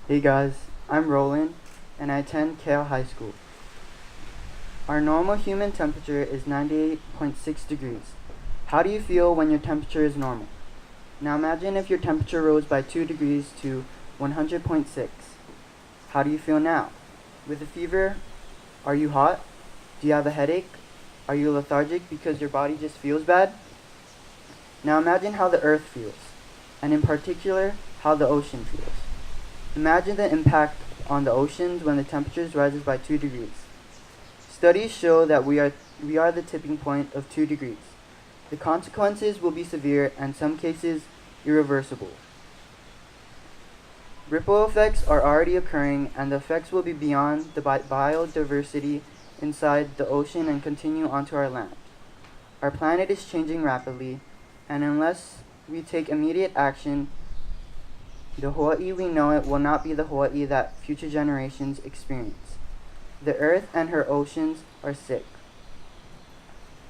Hey guys, I'm Rowllan and I attend Keau High School. Our normal human temperature is 98.6 degrees. How do you feel when your temperature is normal? Now imagine if your temperature rose by 2 degrees to 100.6. How do you feel now? With a fever? Are you hot? Do you have a headache? Are you lethargic because your body just feels bad? Now imagine how the earth feels, and in particular, how the ocean feels. Imagine the impact on the oceans when the temperature rises by 2 degrees. Studies show that we are the tipping point of 2 degrees. The consequences will be severe and in some cases irreversible. Ripple effects are already occurring and the effects will be beyond the biodiversity inside the ocean and continue onto our land. Our planet is changing rapidly, and unless we take immediate action, the Hawaii we know it will not be the Hawaii that future generations experience. The earth and her oceans are sick,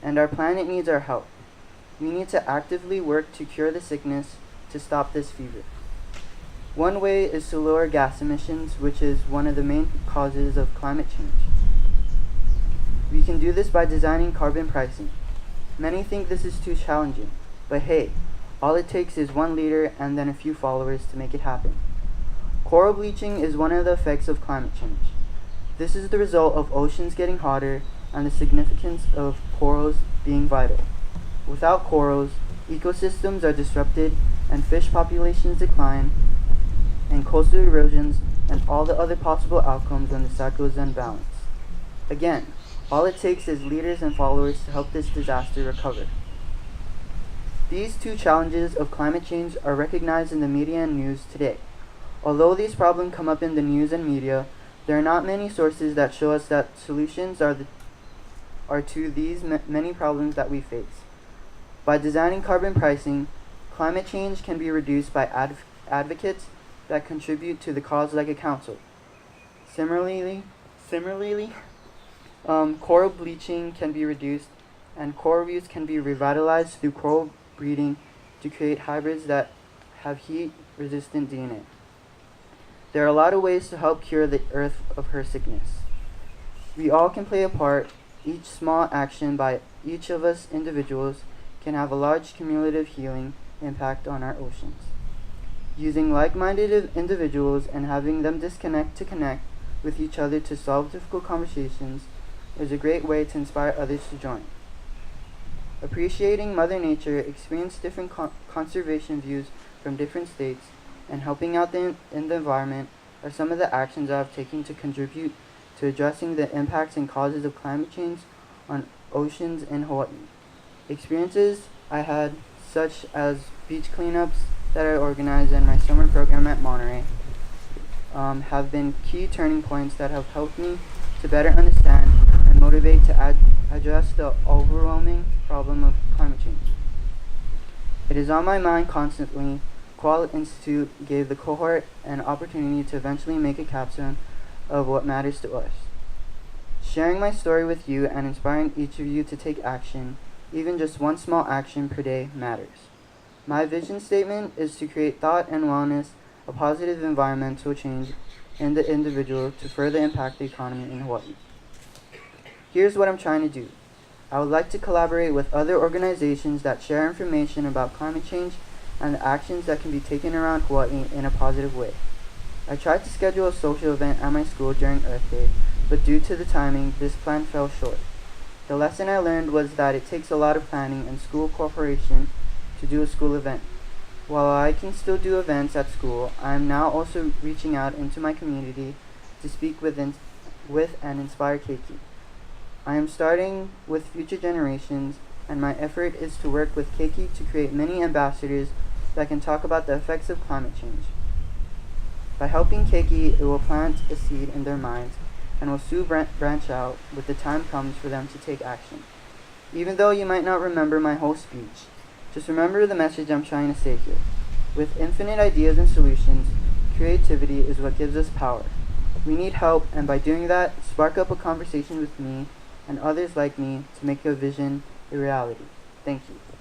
and our planet needs our help. We need to actively work to cure the sickness to stop this fever. One way is to lower gas emissions, which is one of the main causes of climate change. We can do this by designing carbon pricing. Many think this is too challenging, but hey, all it takes is 1 leader and then a few followers to make it happen. Coral bleaching is one of the effects of climate change. This is the result of oceans getting hotter and the significance of corals being vital. Without corals, ecosystems are disrupted and fish populations decline, and coastal erosions and all the other possible outcomes when the cycle is unbalanced. Again, all it takes is leaders and followers to help this disaster recover. These two challenges of climate change are recognized in the media and news today. Although these problems come up in the news and media, there are not many sources that show us that solutions are to these many problems that we face. By designing carbon pricing, climate change can be reduced by advocates that contribute to the cause like a council. Similarly, coral bleaching can be reduced and coral reefs can be revitalized through coral breeding to create hybrids that have heat-resistant DNA. There are a lot of ways to help cure the earth of her sickness. We all can play a part. Each small action by each of us individuals can have a large cumulative healing impact on our oceans. Using like-minded individuals and having them disconnect to connect with each other to solve difficult conversations is a great way to inspire others to join. Appreciating Mother Nature, experience different conservation views from different states, and helping out in the environment are some of the actions I have taken to contribute to addressing the impacts and causes of climate change on oceans in Hawaii. Experiences I had, such as beach cleanups that I organized and my summer program at Monterey, have been key turning points that have helped me to better understand and motivate to address the overwhelming problem of climate change. It is on my mind constantly. Keau Institute gave the cohort an opportunity to eventually make a capstone of what matters to us. Sharing my story with you and inspiring each of you to take action, even just one small action per day, matters. My vision statement is to create thought and wellness, a positive environmental change in the individual to further impact the economy in Hawaii. Here's what I'm trying to do. I would like to collaborate with other organizations that share information about climate change and the actions that can be taken around Hawaii in a positive way. I tried to schedule a social event at my school during Earth Day, but due to the timing, this plan fell short. The lesson I learned was that it takes a lot of planning and school cooperation to do a school event. While I can still do events at school, I am now also reaching out into my community to speak with and inspire Keiki. I am starting with future generations, and my effort is to work with Keiki to create many ambassadors that can talk about the effects of climate change. By helping Keiki, it will plant a seed in their minds and will soon branch out when the time comes for them to take action. Even though you might not remember my whole speech, just remember the message I'm trying to say here. With infinite ideas and solutions, creativity is what gives us power. We need help, and by doing that, spark up a conversation with me and others like me to make a vision a reality. Thank you.